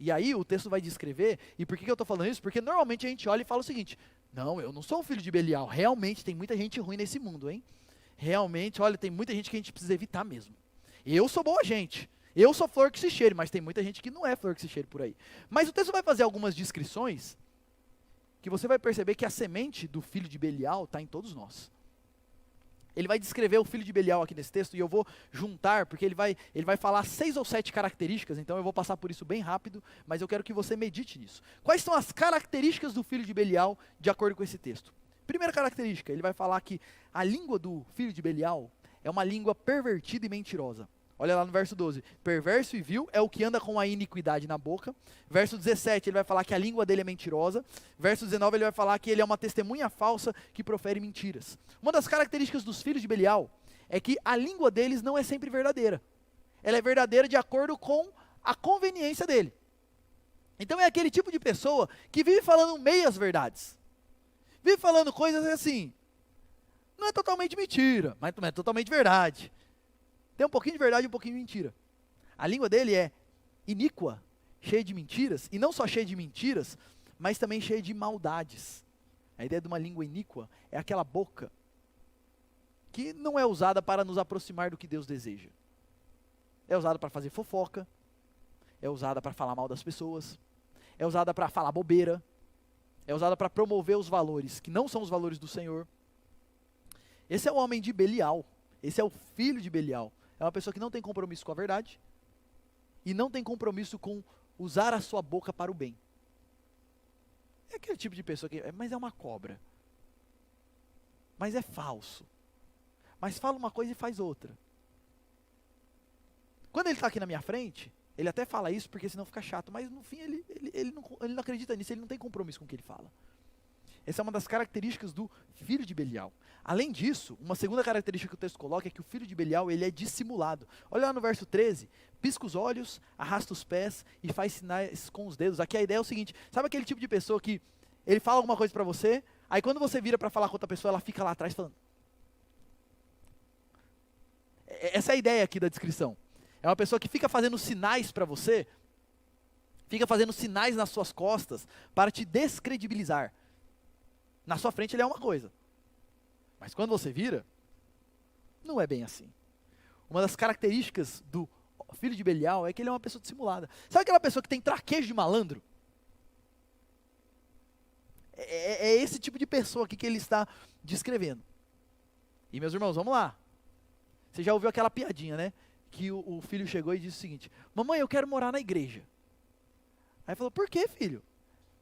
E aí o texto vai descrever, e por que eu estou falando isso? Porque normalmente a gente olha e fala o seguinte: não, eu não sou um filho de Belial, realmente tem muita gente ruim nesse mundo, hein? Realmente, olha, tem muita gente que a gente precisa evitar mesmo. Eu sou boa gente, eu sou flor que se cheire, mas tem muita gente que não é flor que se cheire por aí. Mas o texto vai fazer algumas descrições, que você vai perceber que a semente do filho de Belial está em todos nós. Ele vai descrever o filho de Belial aqui nesse texto, e eu vou juntar, porque ele vai falar 6 ou 7 características, então eu vou passar por isso bem rápido, mas eu quero que você medite nisso. Quais são as características do filho de Belial, de acordo com esse texto? Primeira característica, ele vai falar que a língua do filho de Belial é uma língua pervertida e mentirosa. Olha lá no verso 12, perverso e vil é o que anda com a iniquidade na boca. Verso 17, ele vai falar que a língua dele é mentirosa. Verso 19, ele vai falar que ele é uma testemunha falsa que profere mentiras. Uma das características dos filhos de Belial é que a língua deles não é sempre verdadeira. Ela é verdadeira de acordo com a conveniência dele. Então é aquele tipo de pessoa que vive falando meias verdades. Vive falando coisas assim, não é totalmente mentira, mas não é totalmente verdade. Tem um pouquinho de verdade e um pouquinho de mentira. A língua dele é iníqua, cheia de mentiras, e não só cheia de mentiras, mas também cheia de maldades. A ideia de uma língua iníqua é aquela boca que não é usada para nos aproximar do que Deus deseja. É usada para fazer fofoca, é usada para falar mal das pessoas, é usada para falar bobeira, é usada para promover os valores que não são os valores do Senhor. Esse é o homem de Belial, esse é o filho de Belial. É uma pessoa que não tem compromisso com a verdade e não tem compromisso com usar a sua boca para o bem. É aquele tipo de pessoa que, mas é uma cobra, mas é falso, mas fala uma coisa e faz outra. Quando ele está aqui na minha frente, ele até fala isso porque senão fica chato, mas no fim ele não acredita nisso, ele não tem compromisso com o que ele fala. Essa é uma das características do filho de Belial. Além disso, uma segunda característica que o texto coloca é que o filho de Belial, ele é dissimulado. Olha lá no verso 13, pisca os olhos, arrasta os pés e faz sinais com os dedos. Aqui a ideia é o seguinte, sabe aquele tipo de pessoa que ele fala alguma coisa pra você, aí quando você vira pra falar com outra pessoa, ela fica lá atrás falando. Essa é a ideia aqui da descrição. É uma pessoa que fica fazendo sinais pra você, fica fazendo sinais nas suas costas para te descredibilizar. Na sua frente ele é uma coisa, mas quando você vira, não é bem assim. Uma das características do filho de Belial é que ele é uma pessoa dissimulada. Sabe aquela pessoa que tem traquejo de malandro? É esse tipo de pessoa aqui que ele está descrevendo. E meus irmãos, vamos lá. Você já ouviu aquela piadinha, né? Que o filho chegou e disse o seguinte: mamãe, eu quero morar na igreja. Aí falou, por que, filho?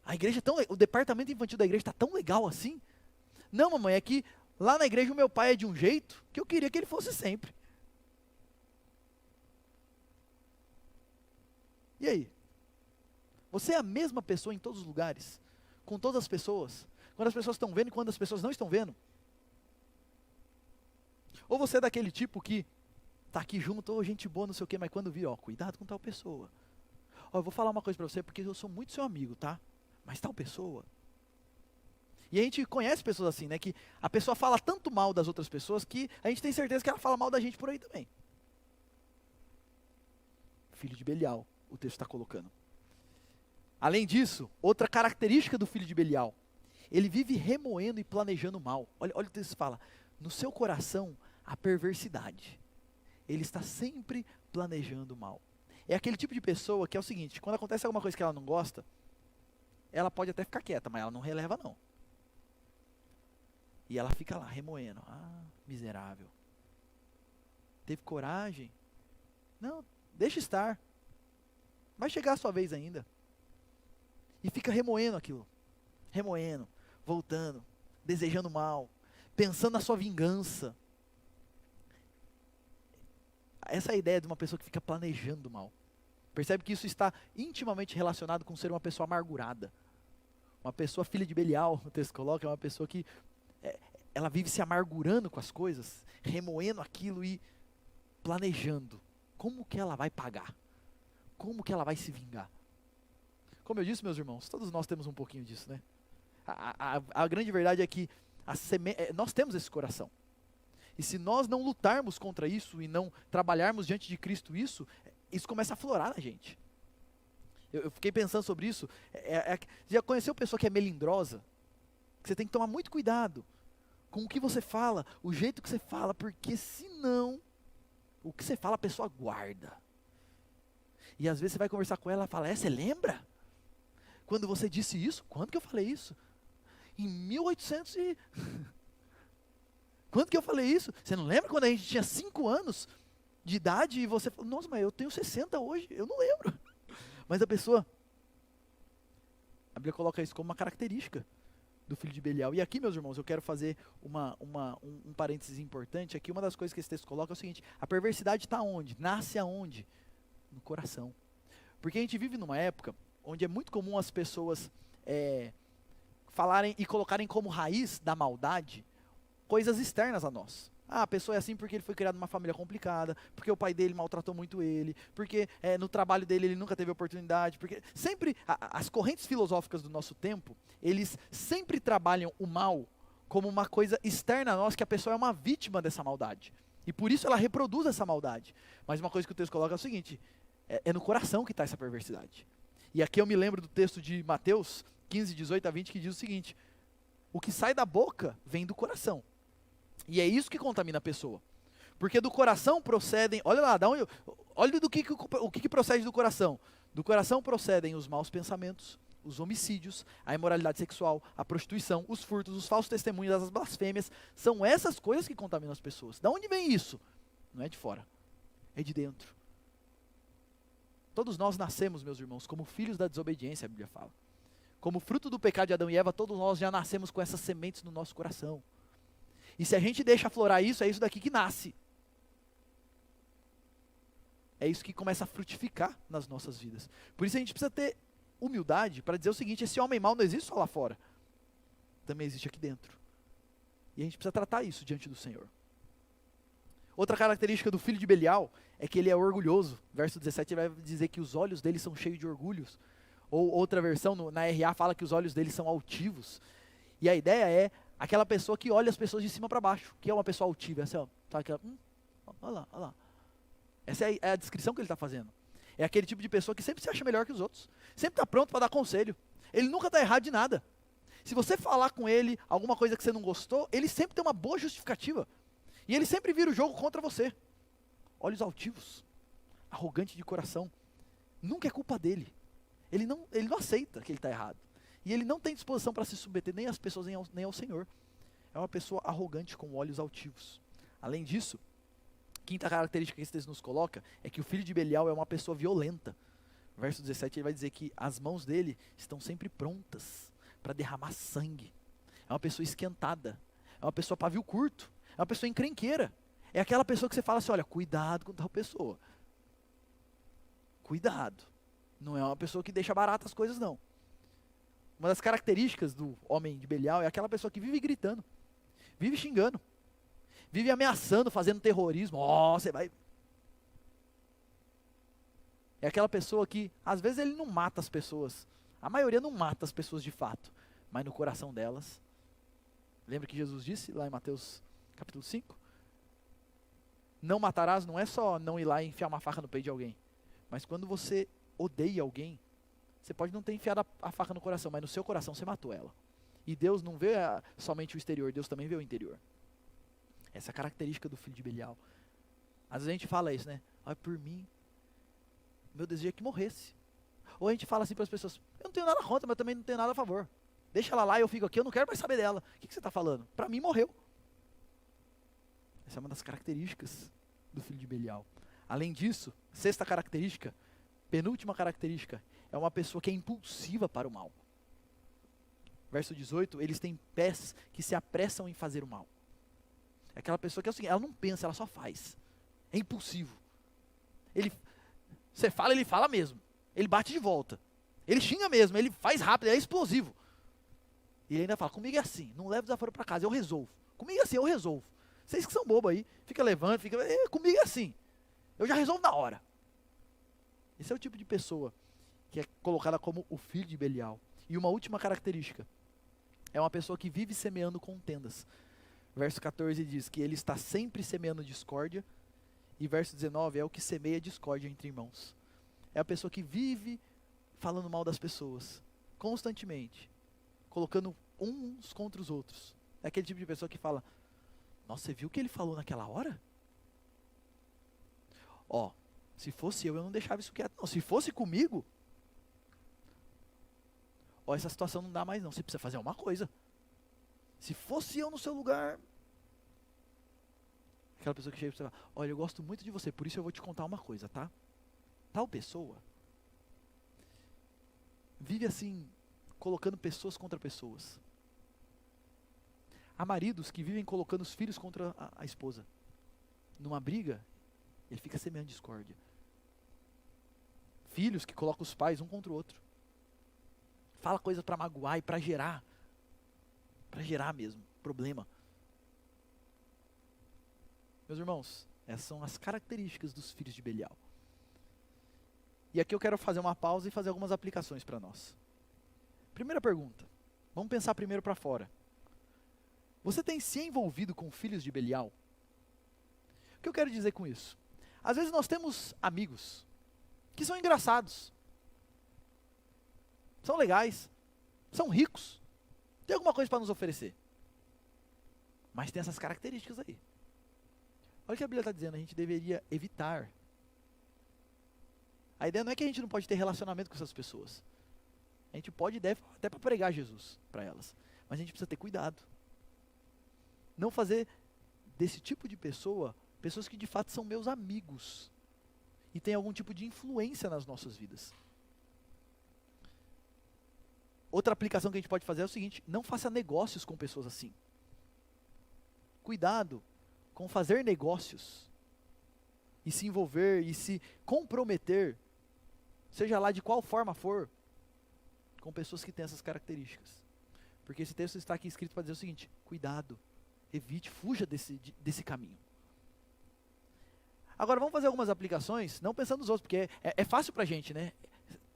A igreja o departamento infantil da igreja está tão legal assim? Não, mamãe, é que lá na igreja o meu pai é de um jeito que eu queria que ele fosse sempre. E aí? Você é a mesma pessoa em todos os lugares? Com todas as pessoas? Quando as pessoas estão vendo e quando as pessoas não estão vendo? Ou você é daquele tipo que está aqui junto, gente boa, não sei o quê, mas quando vir, cuidado com tal pessoa. Eu vou falar uma coisa para você, porque eu sou muito seu amigo, tá? Mas tal pessoa. E a gente conhece pessoas assim, né? Que a pessoa fala tanto mal das outras pessoas que a gente tem certeza que ela fala mal da gente por aí também. Filho de Belial, o texto está colocando. Além disso, outra característica do filho de Belial, ele vive remoendo e planejando mal. Olha o texto fala, no seu coração a perversidade. Ele está sempre planejando mal. É aquele tipo de pessoa que é o seguinte, quando acontece alguma coisa que ela não gosta, ela pode até ficar quieta, mas ela não releva não. E ela fica lá remoendo. Miserável. Teve coragem? Não, deixa estar. Vai chegar a sua vez ainda. E fica remoendo aquilo. Remoendo, voltando, desejando mal, pensando na sua vingança. Essa é a ideia de uma pessoa que fica planejando mal. Percebe que isso está intimamente relacionado com ser uma pessoa amargurada. Uma pessoa filha de Belial, o texto coloca, é uma pessoa que ela vive se amargurando com as coisas, remoendo aquilo e planejando. Como que ela vai pagar? Como que ela vai se vingar? Como eu disse, meus irmãos, todos nós temos um pouquinho disso, né? A grande verdade é que nós temos esse coração. E se nós não lutarmos contra isso e não trabalharmos diante de Cristo isso começa a aflorar na gente. Eu fiquei pensando sobre isso. Já conheceu pessoa que é melindrosa? Que você tem que tomar muito cuidado com o que você fala, o jeito que você fala, porque senão, o que você fala a pessoa guarda. E às vezes você vai conversar com ela e fala, você lembra? Quando você disse isso? Quando que eu falei isso? Em 1800 e... Quando que eu falei isso? Você não lembra quando a gente tinha 5 anos de idade e você falou, nossa, mas eu tenho 60 hoje, eu não lembro. Mas a pessoa, a Bíblia coloca isso como uma característica do filho de Belial. E aqui, meus irmãos, eu quero fazer um parênteses importante. Aqui uma das coisas que esse texto coloca é o seguinte, a perversidade está onde? Nasce aonde? No coração. Porque a gente vive numa época onde é muito comum as pessoas falarem e colocarem como raiz da maldade coisas externas a nós. Ah, a pessoa é assim porque ele foi criado numa família complicada, porque o pai dele maltratou muito ele, porque no trabalho dele ele nunca teve oportunidade, porque sempre, as correntes filosóficas do nosso tempo, eles sempre trabalham o mal como uma coisa externa a nós, que a pessoa é uma vítima dessa maldade. E por isso ela reproduz essa maldade. Mas uma coisa que o texto coloca é o seguinte, é no coração que está essa perversidade. E aqui eu me lembro do texto de Mateus 15, 18 a 20, que diz o seguinte, o que sai da boca vem do coração. E é isso que contamina a pessoa. Porque do coração procedem, olha lá, olha o que procede do coração. Do coração procedem os maus pensamentos, os homicídios, a imoralidade sexual, a prostituição, os furtos, os falsos testemunhos, as blasfêmias. São essas coisas que contaminam as pessoas. Da onde vem isso? Não é de fora, é de dentro. Todos nós nascemos, meus irmãos, como filhos da desobediência, a Bíblia fala. Como fruto do pecado de Adão e Eva, todos nós já nascemos com essas sementes no nosso coração. E se a gente deixa aflorar isso, é isso daqui que nasce. É isso que começa a frutificar nas nossas vidas. Por isso a gente precisa ter humildade para dizer o seguinte, esse homem mau não existe só lá fora. Também existe aqui dentro. E a gente precisa tratar isso diante do Senhor. Outra característica do filho de Belial é que ele é orgulhoso. Verso 17 ele vai dizer que os olhos dele são cheios de orgulhos. Ou outra versão, na RA, fala que os olhos dele são altivos. E a ideia é aquela pessoa que olha as pessoas de cima para baixo, que é uma pessoa altiva, assim, ó, tá aquela, olha lá, olha lá. Essa é a descrição que ele está fazendo. É aquele tipo de pessoa que sempre se acha melhor que os outros, sempre está pronto para dar conselho, ele nunca está errado de nada. Se você falar com ele alguma coisa que você não gostou, ele sempre tem uma boa justificativa, e ele sempre vira o jogo contra você. Olhos altivos, arrogante de coração, nunca é culpa dele, ele não aceita que ele está errado. E ele não tem disposição para se submeter nem às pessoas, nem ao Senhor. É uma pessoa arrogante, com olhos altivos. Além disso, quinta característica que esse texto nos coloca, é que o filho de Belial é uma pessoa violenta. Verso 17 ele vai dizer que as mãos dele estão sempre prontas para derramar sangue. É uma pessoa esquentada. É uma pessoa pavio curto. É uma pessoa encrenqueira. É aquela pessoa que você fala assim, olha, cuidado com tal pessoa. Cuidado. Não é uma pessoa que deixa barato as coisas, não. Uma das características do homem de Belial é aquela pessoa que vive gritando, vive xingando, vive ameaçando, fazendo terrorismo. Você vai... É aquela pessoa que, às vezes ele não mata as pessoas, a maioria não mata as pessoas de fato, mas no coração delas, lembra que Jesus disse lá em Mateus capítulo 5? Não matarás não é só não ir lá e enfiar uma faca no peito de alguém, mas quando você odeia alguém, você pode não ter enfiado a faca no coração, mas no seu coração você matou ela. E Deus não vê somente o exterior, Deus também vê o interior. Essa é a característica do filho de Belial. Às vezes a gente fala isso, né? Ah, por mim, meu desejo é que morresse. Ou a gente fala assim para as pessoas, eu não tenho nada contra, mas também não tenho nada a favor. Deixa ela lá e eu fico aqui, eu não quero mais saber dela. O que você está falando? Para mim morreu. Essa é uma das características do filho de Belial. Além disso, sexta característica, penúltima característica, é uma pessoa que é impulsiva para o mal. Verso 18, eles têm pés que se apressam em fazer o mal. É aquela pessoa que é o seguinte, ela não pensa, ela só faz. É impulsivo. Você fala, ele fala mesmo. Ele bate de volta. Ele xinga mesmo, ele faz rápido, ele é explosivo. E ele ainda fala, comigo é assim, não leva o desaforo para casa, eu resolvo. Comigo é assim, eu resolvo. Vocês que são bobos aí, fica levando, comigo é assim. Eu já resolvo na hora. Esse é o tipo de pessoa que é colocada como o filho de Belial. E uma última característica, é uma pessoa que vive semeando contendas. Verso 14 diz que ele está sempre semeando discórdia, e verso 19 é o que semeia discórdia entre irmãos. É a pessoa que vive falando mal das pessoas, constantemente, colocando uns contra os outros. É aquele tipo de pessoa que fala, nossa, você viu o que ele falou naquela hora? Ó, se fosse eu não deixava isso quieto, não. Se fosse comigo, ó, essa situação não dá mais não, você precisa fazer uma coisa. Se fosse eu no seu lugar... Aquela pessoa que chega e fala, olha, eu gosto muito de você, por isso eu vou te contar uma coisa, tá? Tal pessoa vive assim, colocando pessoas contra pessoas. Há maridos que vivem colocando os filhos contra a esposa. Numa briga, ele fica semeando discórdia. Filhos que colocam os pais um contra o outro. Fala coisas para magoar e para gerar mesmo, problema. Meus irmãos, essas são as características dos filhos de Belial. E aqui eu quero fazer uma pausa e fazer algumas aplicações para nós. Primeira pergunta, vamos pensar primeiro para fora. Você tem se envolvido com filhos de Belial? O que eu quero dizer com isso? Às vezes nós temos amigos que são engraçados, são legais, são ricos, tem alguma coisa para nos oferecer. Mas tem essas características aí. Olha o que a Bíblia está dizendo, a gente deveria evitar. A ideia não é que a gente não pode ter relacionamento com essas pessoas. A gente pode e deve até para pregar Jesus para elas. Mas a gente precisa ter cuidado. Não fazer desse tipo de pessoa, pessoas que de fato são meus amigos. E tem algum tipo de influência nas nossas vidas. Outra aplicação que a gente pode fazer é o seguinte, não faça negócios com pessoas assim. Cuidado com fazer negócios e se envolver e se comprometer, seja lá de qual forma for, com pessoas que têm essas características. Porque esse texto está aqui escrito para dizer o seguinte, cuidado, evite, fuja desse caminho. Agora vamos fazer algumas aplicações, não pensando nos outros, porque é fácil pra gente, né?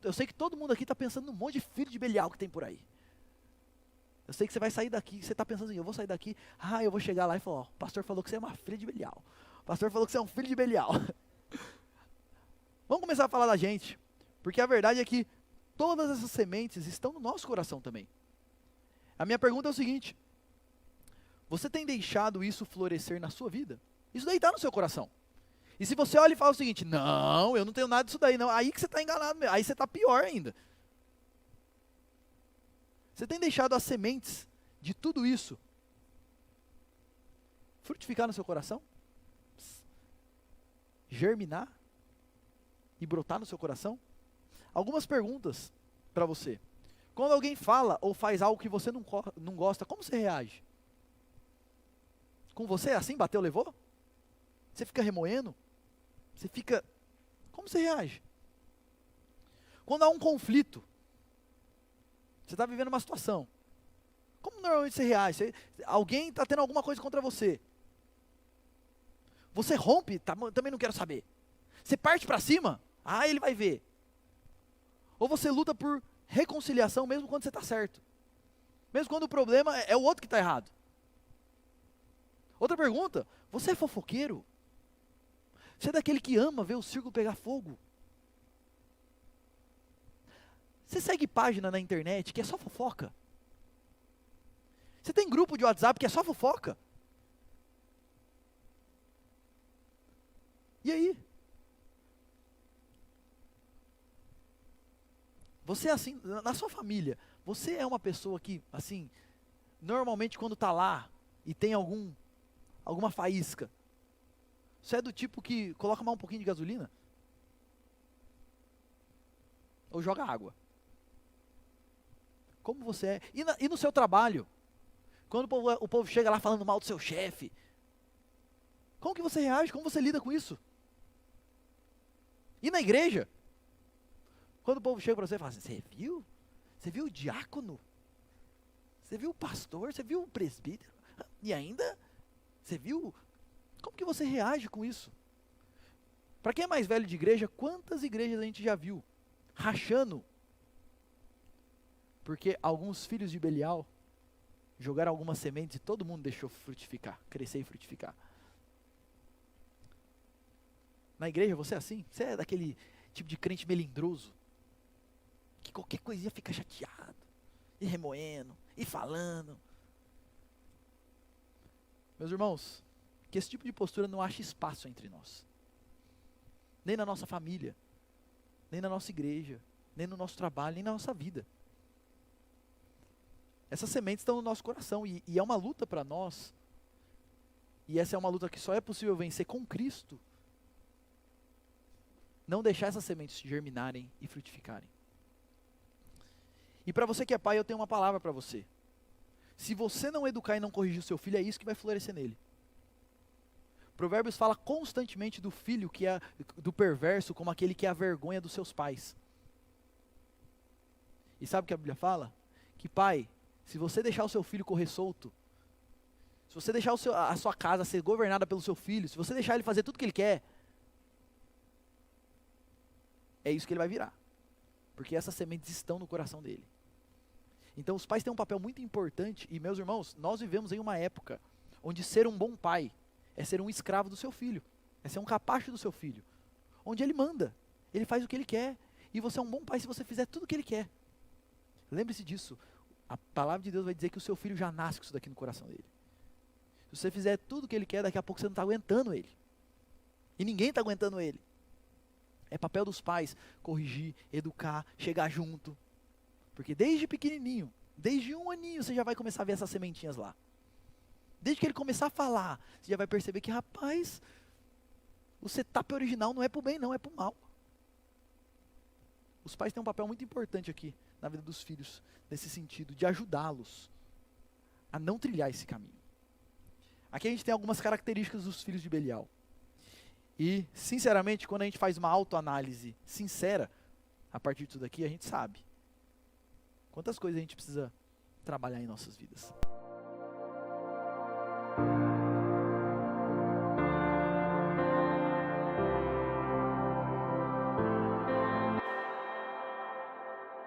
Eu sei que todo mundo aqui está pensando num monte de filho de Belial que tem por aí. Eu sei que você vai sair daqui, você está pensando assim, eu vou sair daqui, eu vou chegar lá e falar, ó, o pastor falou que você é uma filha de Belial. O pastor falou que você é um filho de Belial. Vamos começar a falar da gente, porque a verdade é que todas essas sementes estão no nosso coração também. A minha pergunta é o seguinte, você tem deixado isso florescer na sua vida? Isso daí está no seu coração. E se você olha e fala o seguinte, não, eu não tenho nada disso daí, não, aí que você está enganado mesmo, aí você está pior ainda. Você tem deixado as sementes de tudo isso frutificar no seu coração? Germinar? E brotar no seu coração? Algumas perguntas para você. Quando alguém fala ou faz algo que você não gosta, como você reage? Com você é assim, bateu, levou? Você fica remoendo? Você fica... Como você reage? Quando há um conflito, você está vivendo uma situação, como normalmente você reage? Alguém está tendo alguma coisa contra você. Você rompe? Também não quero saber. Você parte para cima? Ele vai ver. Ou você luta por reconciliação mesmo quando você está certo. Mesmo quando o problema é o outro que está errado. Outra pergunta, você é fofoqueiro? Você é daquele que ama ver o circo pegar fogo? Você segue página na internet que é só fofoca? Você tem grupo de WhatsApp que é só fofoca? E aí? Você é assim, na sua família, você é uma pessoa que, assim, normalmente quando está lá e tem alguma faísca, você é do tipo que coloca mais um pouquinho de gasolina? Ou joga água? Como você é? E no seu trabalho? Quando o povo chega lá falando mal do seu chefe, como que você reage? Como você lida com isso? E na igreja? Quando o povo chega para você e fala assim, você viu? Você viu o diácono? Você viu o pastor? Você viu o presbítero? E ainda, você viu? Como que você reage com isso? Para quem é mais velho de igreja, quantas igrejas a gente já viu rachando? Porque alguns filhos de Belial jogaram algumas sementes e todo mundo deixou frutificar, crescer e frutificar. Na igreja você é assim? Você é daquele tipo de crente melindroso? que qualquer coisinha fica chateado, e remoendo, e falando. Meus irmãos, que esse tipo de postura não ache espaço entre nós. Nem na nossa família, nem na nossa igreja, nem no nosso trabalho, nem na nossa vida. Essas sementes estão no nosso coração e é uma luta para nós. E essa é uma luta que só é possível vencer com Cristo. Não deixar essas sementes germinarem e frutificarem. E para você que é pai, eu tenho uma palavra para você. Se você não educar e não corrigir o seu filho, é isso que vai florescer nele. Provérbios fala constantemente do filho que é do perverso como aquele que é a vergonha dos seus pais. E sabe o que a Bíblia fala? Que pai, se você deixar o seu filho correr solto, se você deixar a sua casa ser governada pelo seu filho, se você deixar ele fazer tudo o que ele quer, é isso que ele vai virar. Porque essas sementes estão no coração dele. Então os pais têm um papel muito importante, e meus irmãos, nós vivemos em uma época onde ser um bom pai é ser um escravo do seu filho, é ser um capacho do seu filho, onde ele manda, ele faz o que ele quer, e você é um bom pai se você fizer tudo o que ele quer. Lembre-se disso, a palavra de Deus vai dizer que o seu filho já nasce com isso daqui no coração dele. Se você fizer tudo o que ele quer, daqui a pouco você não está aguentando ele, e ninguém está aguentando ele. É papel dos pais corrigir, educar, chegar junto. Porque desde pequenininho, desde 1 aninho, você já vai começar a ver essas sementinhas lá. Desde que ele começar a falar, você já vai perceber que, rapaz, o setup original não é pro bem não, é pro mal. Os pais têm um papel muito importante aqui na vida dos filhos, nesse sentido, de ajudá-los a não trilhar esse caminho. Aqui a gente tem algumas características dos filhos de Belial. E, sinceramente, quando a gente faz uma autoanálise sincera, a partir disso daqui, a gente sabe quantas coisas a gente precisa trabalhar em nossas vidas.